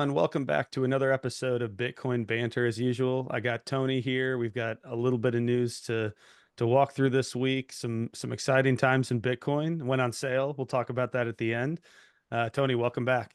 everyone. Welcome back to another episode of Bitcoin Banter. As usual, I got Tony here. We've got a little bit of news to walk through this week. Some exciting times in Bitcoin went on sale. We'll talk about that at the end. Tony, welcome back.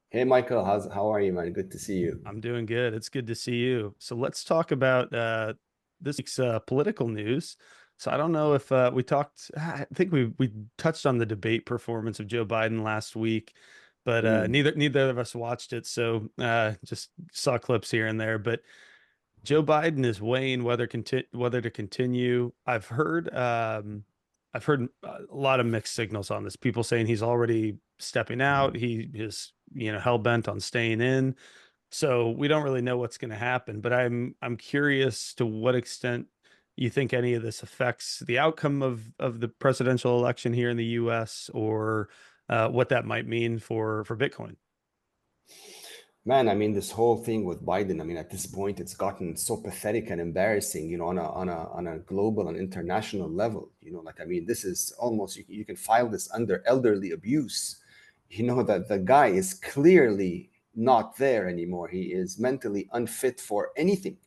Hey Michael, how are you, man? Good to see you. I'm doing good. It's good to see you. So let's talk about this week's political news. So I don't know if we talked. I think we touched on the debate performance of Joe Biden last week, but Mm. neither of us watched it. So just saw clips here and there. But Joe Biden is weighing whether to continue. I've heard a lot of mixed signals on this. People saying he's already stepping out. He is hell bent on staying in. So we don't really know what's going to happen, but I'm curious to what extent you think any of this affects the outcome of the presidential election here in the U.S. or what that might mean for Bitcoin. Man, I mean, this whole thing with Biden, I mean, at this point, it's gotten so pathetic and embarrassing, on a global and international level. Like, I mean, this is almost, you can file this under elderly abuse. That the guy is clearly not there anymore. He is mentally unfit for anything.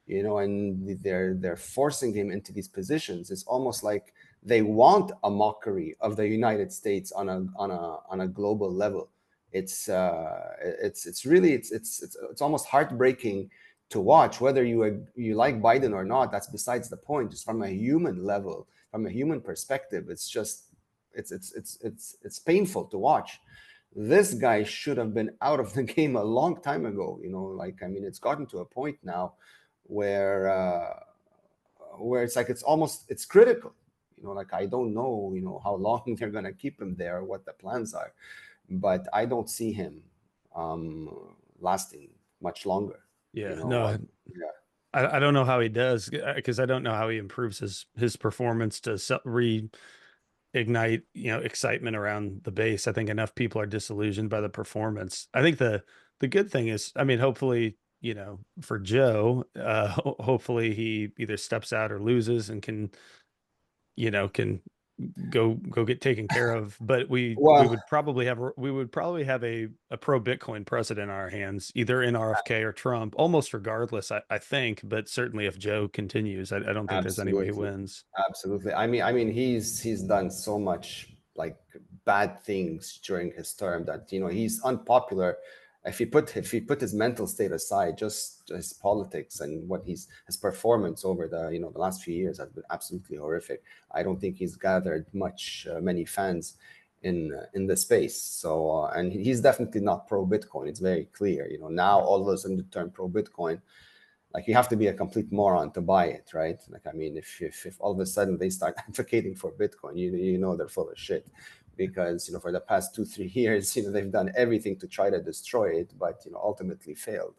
And they're forcing him into these positions. It's almost like they want a mockery of the United States on a global level. It's really it's almost heartbreaking to watch. Whether you like Biden or not, that's besides the point. Just from a human level, from a human perspective, it's painful to watch. This guy should have been out of the game a long time ago. Like, I mean, it's gotten to a point now where it's like it's critical. Like, I don't know how long they're going to keep him there, what the plans are, but I don't see him lasting much longer. you Yeah, know no, uh, yeah. I don't know how he does because I don't know how he improves his performance to reignite excitement around the base. I think enough people are disillusioned by the performance. I think the good thing is, I mean, hopefully, for Joe, hopefully he either steps out or loses and can go get taken care of. But we Well, would probably have a pro Bitcoin president in our hands, either in RFK or Trump, almost regardless, I think. But certainly if Joe continues, I don't think there's any way he absolutely, wins. absolutely. I mean, he's done so much, like, bad things during his term that he's unpopular. If he put his mental state aside, just his politics and his performance over the last few years has been absolutely horrific. I don't think he's gathered many fans in the space. So and he's definitely not pro Bitcoin. It's very clear. Now all of a sudden, the term pro Bitcoin, like, you have to be a complete moron to buy it, right? Like, I mean, if all of a sudden they start advocating for Bitcoin, they're full of shit, because for the past 2-3 years, they've done everything to try to destroy it, but ultimately failed.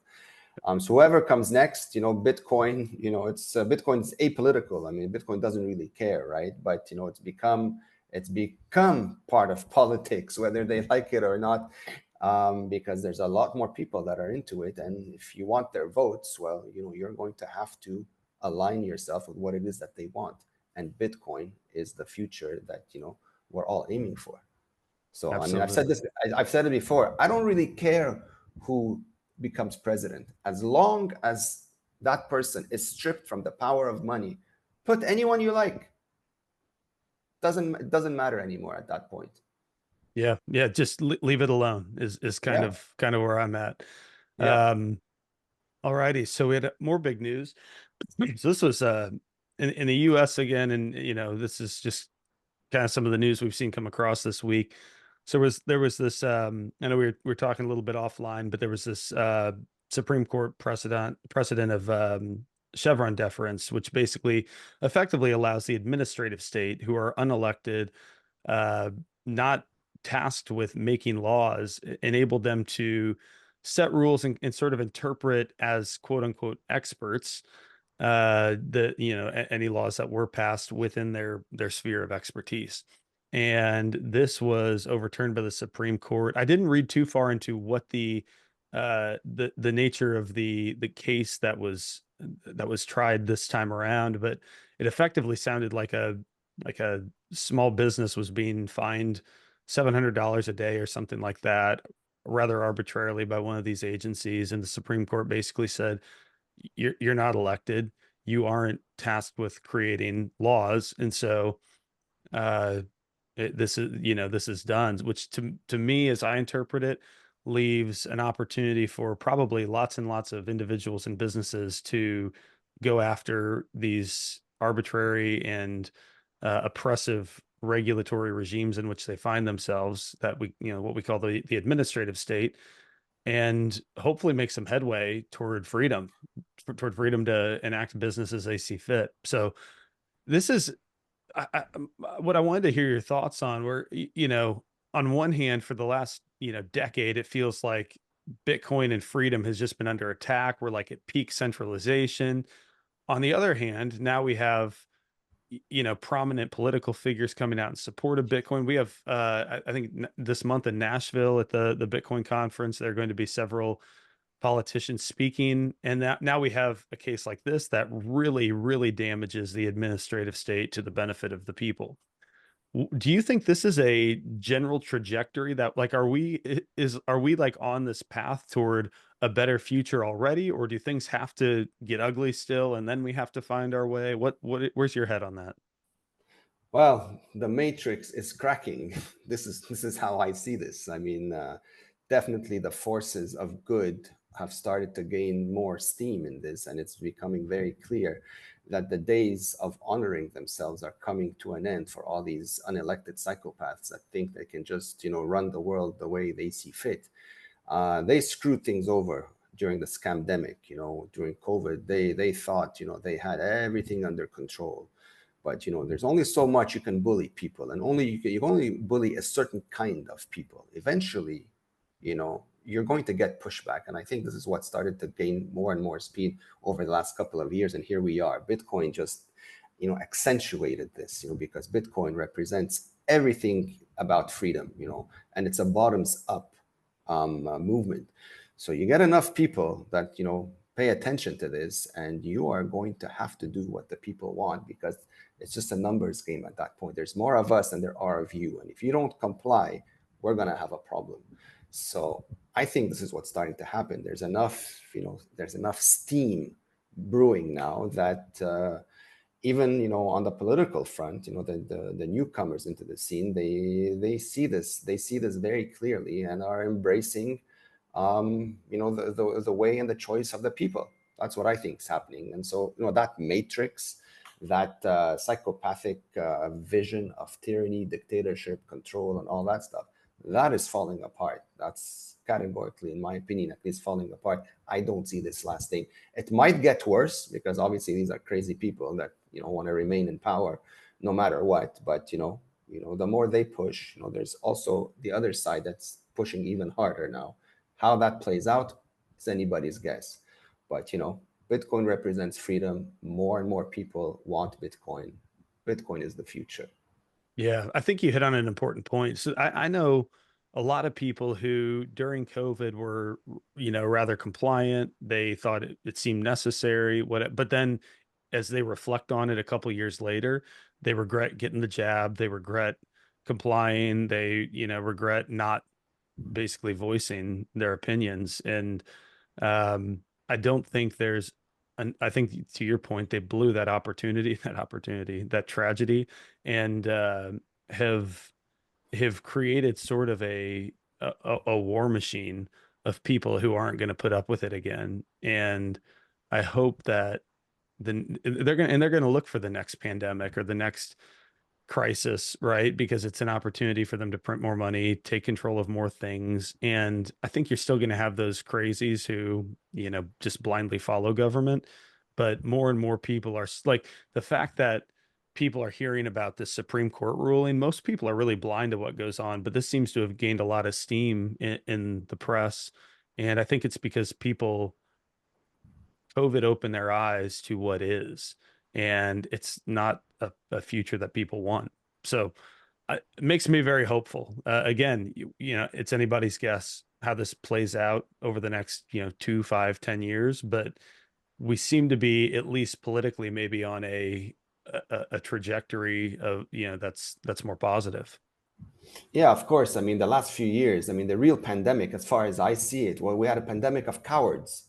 So whoever comes next, Bitcoin, Bitcoin's apolitical. I mean, Bitcoin doesn't really care, right? But it's become part of politics, whether they like it or not, because there's a lot more people that are into it, and if you want their votes, well, you're going to have to align yourself with what it is that they want, and Bitcoin is the future that we're all aiming for. So, I mean, I've said Absolutely. this, I've said it before. I don't really care who becomes president, as long as that person is stripped from the power of money. Put anyone you like. It doesn't matter anymore at that point. Yeah, yeah, just leave it alone is kind Yeah, of where I'm at. yeah. Um, all righty. So we had more big news. So this was in the US again, and this is just kind of some of the news we've seen come across this week. So there was this I know we were talking a little bit offline, but there was this Supreme Court precedent of Chevron deference, which basically effectively allows the administrative state, who are unelected, uh, not tasked with making laws, enable them to set rules and sort of interpret as quote unquote experts any laws that were passed within their sphere of expertise. And this was overturned by the Supreme Court. I didn't read too far into what the nature of the case that was tried this time around, but it effectively sounded like a small business was being fined $700 a day or something like that, rather arbitrarily by one of these agencies, and the Supreme Court basically said, you're not elected, you aren't tasked with creating laws, and so uh, this is, this is done, which to me, as I interpret it, leaves an opportunity for probably lots and lots of individuals and businesses to go after these arbitrary and oppressive regulatory regimes in which they find themselves, that we, what we call the administrative state, and hopefully make some headway toward freedom to enact business as they see fit. So this is what I wanted to hear your thoughts on. Where, on one hand, for the last, decade, it feels like Bitcoin and freedom has just been under attack. We're like at peak centralization. On the other hand, now we have, prominent political figures coming out in support of Bitcoin. We have, I think this month in Nashville at the Bitcoin conference, there are going to be several politicians speaking, and that now we have a case like this that really, really damages the administrative state to the benefit of the people. Do you think this is a general trajectory that, like, are we like on this path toward a better future already, or do things have to get ugly still and then we have to find our way? Where's your head on that? Well, the matrix is cracking. This is how I see this. I mean, definitely the forces of good have started to gain more steam in this, and it's becoming very clear that the days of honoring themselves are coming to an end for all these unelected psychopaths that think they can just, run the world the way they see fit. They screwed things over during the scamdemic. During COVID, they thought, they had everything under control. But there's only so much you can bully people, and you can only bully a certain kind of people. Eventually, you're going to get pushback, and I think this is what started to gain more and more speed over the last couple of years. And here we are. Bitcoin just accentuated this, because Bitcoin represents everything about freedom, and it's a bottoms up movement. So you get enough people that pay attention to this, and you are going to have to do what the people want, because it's just a numbers game at that point. There's more of us than there are of you, and if you don't comply, we're going to have a problem. So I think this is what's starting to happen. There's enough steam brewing now that even on the political front, the newcomers into the scene, they see this very clearly and are embracing the way and the choice of the people. That's what I think is happening. And so that matrix, that psychopathic vision of tyranny, dictatorship, control, and all that stuff, that is falling apart. That's categorically, in my opinion, at least, falling apart. I don't see this lasting. It might get worse, because obviously these are crazy people that want to remain in power no matter what. But the more they push, there's also the other side that's pushing even harder now. How that plays out is anybody's guess. But Bitcoin represents freedom. More and more people want Bitcoin. Bitcoin is the future. Yeah, I think you hit on an important point. So I know a lot of people who during COVID were, rather compliant. They thought it seemed necessary, but then as they reflect on it a couple years later, they regret getting the jab, they regret complying, they, regret not basically voicing their opinions. And I don't think there's I think, to your point, they blew that opportunity, that tragedy, and have have created sort of a war machine of people who aren't going to put up with it again. And I hope that they're going to look for the next pandemic or the next crisis, right? Because it's an opportunity for them to print more money, take control of more things. And I think you're still going to have those crazies who, just blindly follow government. But more and more people are like, the fact that people are hearing about this Supreme Court ruling, most people are really blind to what goes on. But this seems to have gained a lot of steam in the press. And I think it's because COVID opened their eyes to what is, and it's not a future that people want. So it makes me very hopeful. Again, it's anybody's guess how this plays out over the next, 2, 5, 10 years, but we seem to be, at least politically, maybe on a trajectory of, that's more positive. Yeah, of course. I mean, the last few years, I mean, the real pandemic, as far as I see it, well, we had a pandemic of cowards.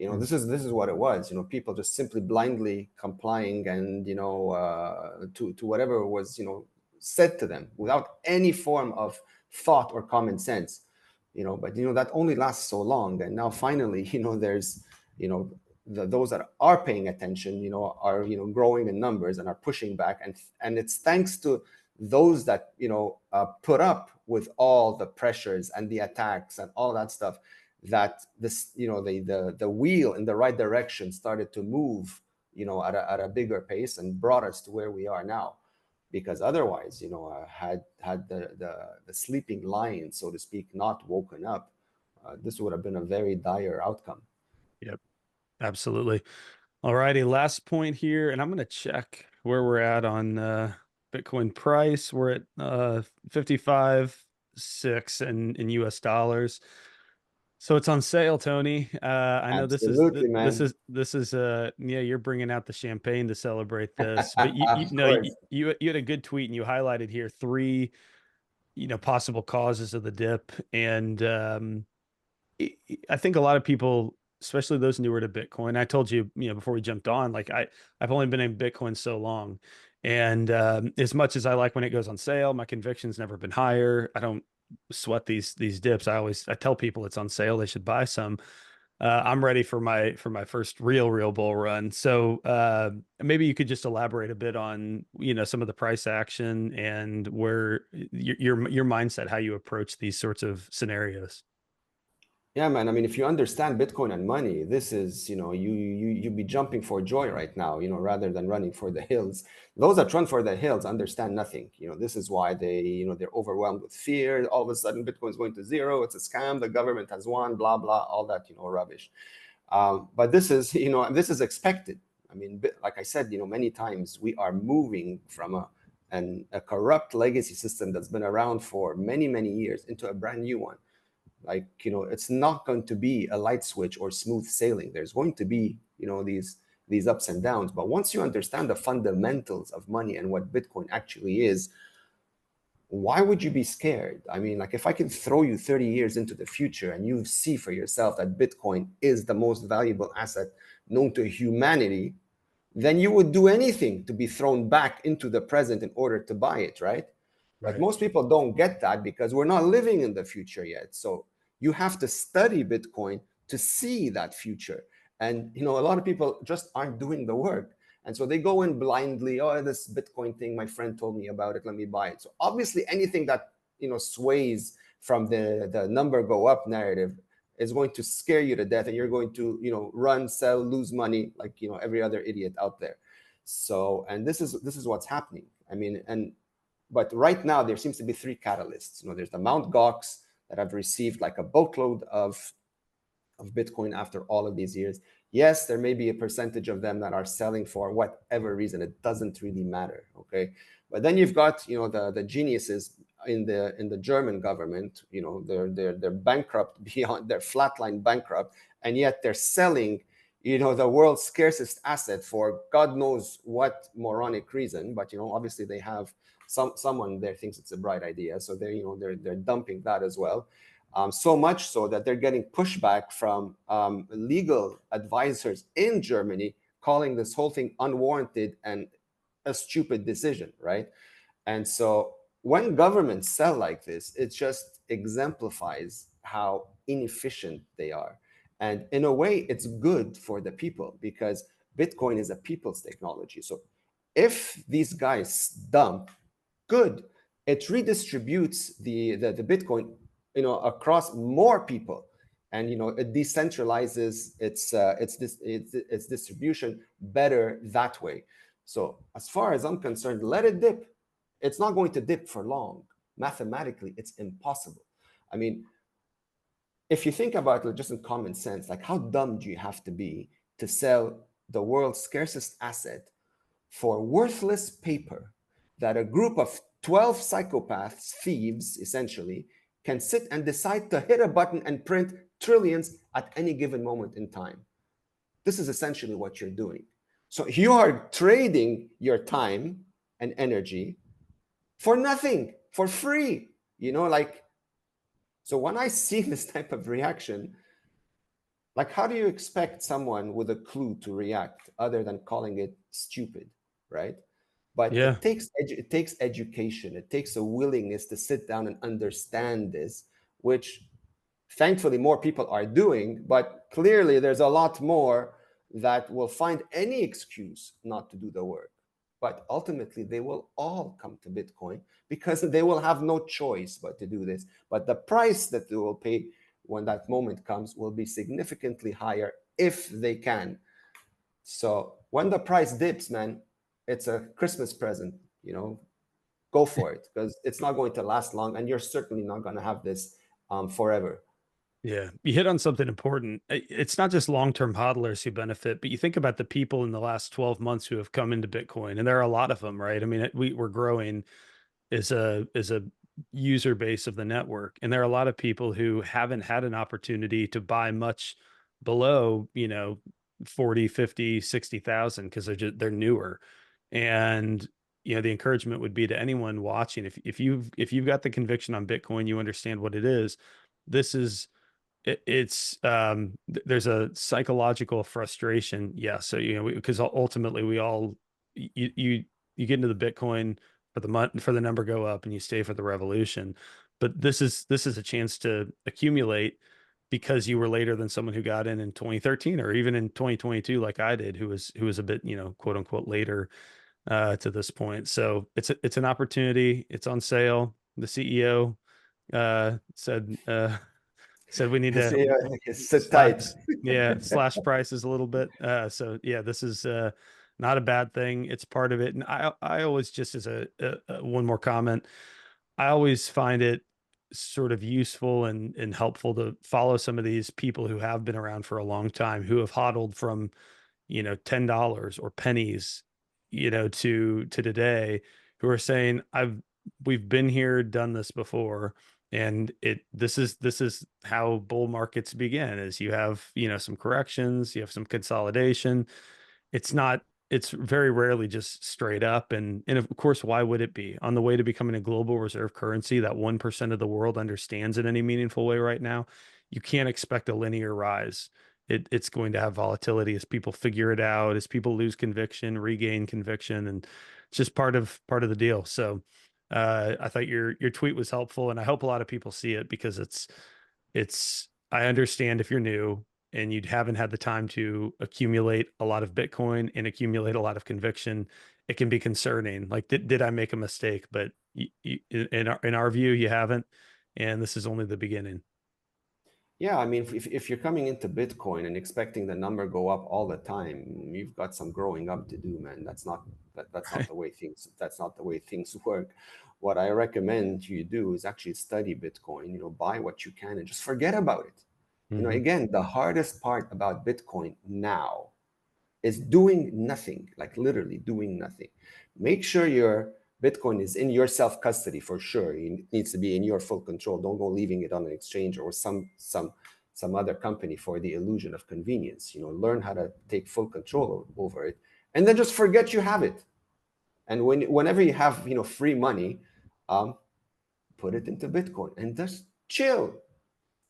Mm. This is what it was. People just simply blindly complying and to whatever was said to them without any form of thought or common sense. But that only lasts so long, and now finally, there's you know those that are paying attention, are growing in numbers and are pushing back, and it's thanks to those that put up with all the pressures and the attacks and all that stuff, that this the wheel in the right direction started to move at a bigger pace and brought us to where we are now. Because otherwise, had the sleeping lion, so to speak, not woken up, this would have been a very dire outcome. Yep, absolutely. All righty, last point here, and I'm going to check where we're at on Bitcoin price. We're at 55.6 in US dollars. So it's on sale, Tony. I know Absolutely, man. this is yeah, you're bringing out the champagne to celebrate this, but you Of know course. you had a good tweet and you highlighted here three, possible causes of the dip, and I think a lot of people, especially those newer to Bitcoin, I told you, before we jumped on, like I've only been in Bitcoin so long. And as much as I like when it goes on sale, my conviction's never been higher. I don't sweat these dips. I tell people it's on sale, they should buy some. I'm ready for my first real bull run. So maybe you could just elaborate a bit on some of the price action and where your mindset, how you approach these sorts of scenarios. Yeah, man. I mean, if you understand Bitcoin and money, this is, you'd be jumping for joy right now, rather than running for the hills. Those that run for the hills understand nothing. This is why they're overwhelmed with fear. All of a sudden, Bitcoin's going to zero. It's a scam. The government has won. Blah blah. All that, rubbish. But this is, this is expected. I mean, like I said, many times we are moving from a corrupt legacy system that's been around for many many years into a brand new one. Like it's not going to be a light switch or smooth sailing. There's going to be these ups and downs, but once you understand the fundamentals of money and what Bitcoin actually is, why would you be scared? I mean, like, if I can throw you 30 years into the future and you see for yourself that Bitcoin is the most valuable asset known to humanity, then you would do anything to be thrown back into the present in order to buy it, right? But Right. most people don't get that because we're not living in the future yet. So you have to study Bitcoin to see that future. And a lot of people just aren't doing the work. And so they go in blindly. Oh, this Bitcoin thing, my friend told me about it, let me buy it. So obviously anything that sways from the number go up narrative is going to scare you to death, and you're going to run, sell, lose money like every other idiot out there. So, and this is what's happening. I mean, but right now there seems to be three catalysts. There's the Mount Gox that have received like a boatload of Bitcoin after all of these years. Yes, there may be a percentage of them that are selling for whatever reason. It doesn't really matter. Okay. But then you've got, the geniuses in the German government, they're bankrupt beyond, they're flatline bankrupt, and yet they're selling, the world's scarcest asset for God knows what moronic reason. But obviously they have someone there thinks it's a bright idea, so they're dumping that as well. So much so that they're getting pushback from legal advisors in Germany, calling this whole thing unwarranted and a stupid decision, right? And so when governments sell like this, it just exemplifies how inefficient they are. And in a way, it's good for the people because Bitcoin is a people's technology. So if these guys dump, good, it redistributes the Bitcoin across more people, and it decentralizes its distribution better that way. So as far as I'm concerned, let it dip. It's not going to dip for long. Mathematically, it's impossible. I mean, if you think about it just in common sense, like, how dumb do you have to be to sell the world's scarcest asset for worthless paper that a group of 12 psychopaths, thieves essentially, can sit and decide to hit a button and print trillions at any given moment in time? This is essentially what you're doing. So you are trading your time and energy for nothing. for free. Like, so when I see this type of reaction, like, how do you expect someone with a clue to react other than calling it stupid, right? But Yeah. it takes education. It takes a willingness to sit down and understand this, which thankfully more people are doing. But clearly, there's a lot more that will find any excuse not to do the work. But ultimately, they will all come to Bitcoin because they will have no choice but to do this. But the price that they will pay when that moment comes will be significantly higher if they can. So when the price dips, man, it's a Christmas present, go for it, because it's not going to last long and you're certainly not going to have this forever. Yeah, you hit on something important. It's not just long-term hodlers who benefit, but you think about the people in the last 12 months who have come into Bitcoin, and there are a lot of them, right? I mean, we're growing as a user base of the network, and there are a lot of people who haven't had an opportunity to buy much below, 40, 50, 60,000 because they're newer. And the encouragement would be to anyone watching, if you've got the conviction on Bitcoin, you understand what it is. This is there's a psychological frustration. Yeah. So, because ultimately we all, you get into the Bitcoin for the month, for the number go up, and you stay for the revolution. But this is a chance to accumulate because you were later than someone who got in 2013 or even in 2022, like I did, who was a bit, quote unquote later to this point. So it's an opportunity. It's on sale. The CEO said we need to See, sit slash, tight. yeah, slash prices a little bit. So yeah, this is not a bad thing. It's part of it. And I always, just as a one more comment, I always find it sort of useful and helpful to follow some of these people who have been around for a long time, who have hodled from, $10 or pennies, to today, who are saying, we've been here, done this before. And this is how bull markets begin, is you have, some corrections, you have some consolidation. It's very rarely just straight up. And of course, why would it be? On the way to becoming a global reserve currency that 1% of the world understands in any meaningful way right now, you can't expect a linear rise. It's going to have volatility as people figure it out, as people lose conviction, regain conviction, and it's just part of the deal. So I thought your tweet was helpful, and I hope a lot of people see it, because it's I understand if you're new and you haven't had the time to accumulate a lot of Bitcoin and accumulate a lot of conviction, it can be concerning. Like, did I make a mistake? But in our view, you haven't, and this is only the beginning. Yeah, I mean, if you're coming into Bitcoin and expecting the number go up all the time, you've got some growing up to do, man. That's not the way things work. What I recommend you do is actually study Bitcoin, buy what you can and just forget about it. Hmm. Again, the hardest part about Bitcoin now is doing nothing, like literally doing nothing. Make sure your Bitcoin is in your self custody for sure. It needs to be in your full control. Don't go leaving it on an exchange or some other company for the illusion of convenience. Learn how to take full control over it, and then just forget you have it. And whenever you have free money, um, put it into Bitcoin and just chill.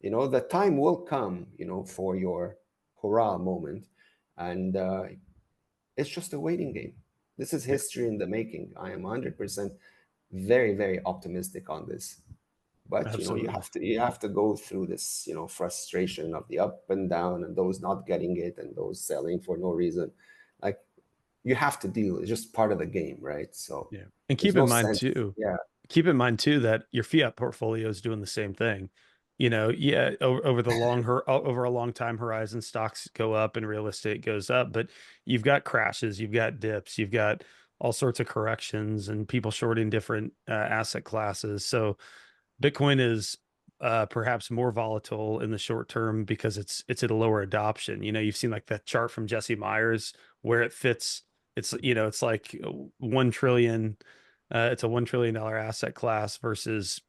The time will come, for your hurrah moment, and it's just a waiting game. This is Yeah, history in the making. I am 100% very, very optimistic on this. But you absolutely. have to go through this, frustration of the up and down and those not getting it and those selling for no reason. Like, you have to deal. It's just part of the game, right? So Yeah. And there's keep no in mind sense. too, Yeah. that your fiat portfolio is doing the same thing. Yeah, over over a long time horizon, stocks go up and real estate goes up, but you've got crashes, you've got dips, you've got all sorts of corrections and people shorting different asset classes. So Bitcoin is perhaps more volatile in the short term because it's at a lower adoption. You've seen like that chart from Jesse Myers where it fits. It's like 1 trillion. It's a $1 trillion asset class versus,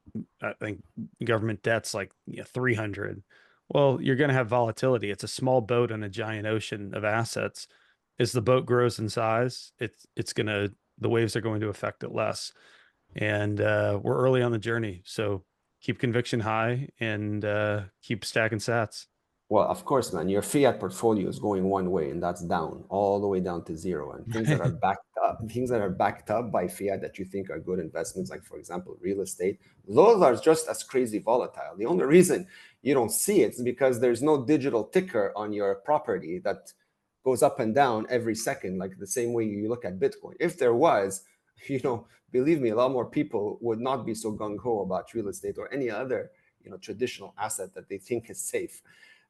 I think, government debt's like 300. Well, you're going to have volatility. It's a small boat on a giant ocean of assets. As the boat grows in size, the waves are going to affect it less. and we're early on the journey. So keep conviction high and keep stacking sats. Well, of course, man, your fiat portfolio is going one way, and that's down, all the way down to zero. And things that are backed up by fiat that you think are good investments, like for example, real estate, those are just as crazy volatile. The only reason you don't see it is because there's no digital ticker on your property that goes up and down every second, like the same way you look at Bitcoin. If there was, believe me, a lot more people would not be so gung ho about real estate or any other, traditional asset that they think is safe.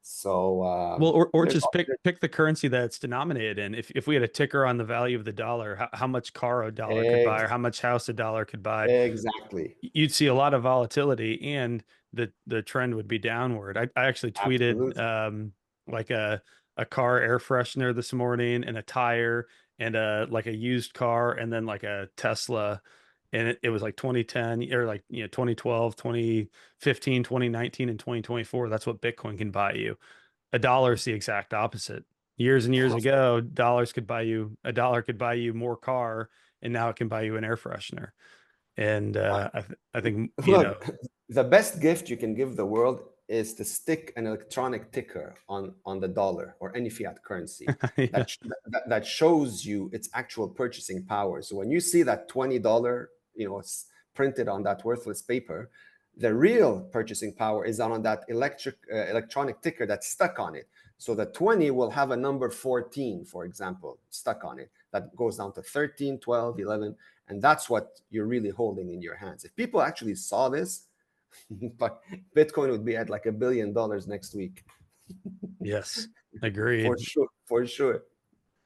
So Well, or there's just pick the currency that it's denominated in. If we had a ticker on the value of the dollar, how much car a dollar could buy, or ex- how much house a dollar could buy, exactly, you'd see a lot of volatility, and the trend would be downward. I actually tweeted absolutely. like a car air freshener this morning, and a tire, and a like a used car, and then like a Tesla, and it was like 2010, or like 2012, 2015, 2019, and 2024. That's what Bitcoin can buy you. A dollar is the exact opposite. Years and years ago, a dollar could buy you more car, and now it can buy you an air freshener. And I think, Look, the best gift you can give the world is to stick an electronic ticker on the dollar or any fiat currency yeah, that shows you its actual purchasing power. So when you see that $20, it's printed on that worthless paper, the real purchasing power is on that electronic ticker that's stuck on it. So the 20 will have a number 14, for example, stuck on it. That goes down to 13, 12, 11. And that's what you're really holding in your hands. If people actually saw this, but Bitcoin would be at like $1 billion next week. yes, For agreed. sure. For sure.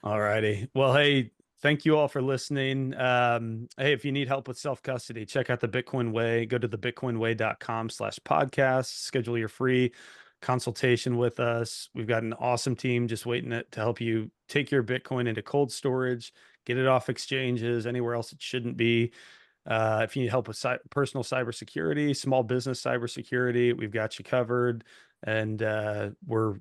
All righty. Well, hey, thank you all for listening. Hey, if you need help with self-custody, check out the Bitcoin Way. Go to the bitcoinway.com/podcast. Schedule your free consultation with us. We've got an awesome team just waiting to help you take your Bitcoin into cold storage, get it off exchanges, anywhere else it shouldn't be. If you need help with personal cybersecurity, small business cybersecurity, we've got you covered. And we're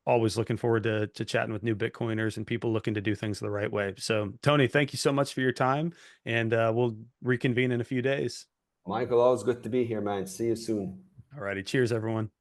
always looking forward to chatting with new Bitcoiners and people looking to do things the right way. So, Tony, thank you so much for your time, and we'll reconvene in a few days. Michael, always good to be here, man. See you soon. All righty, cheers, everyone.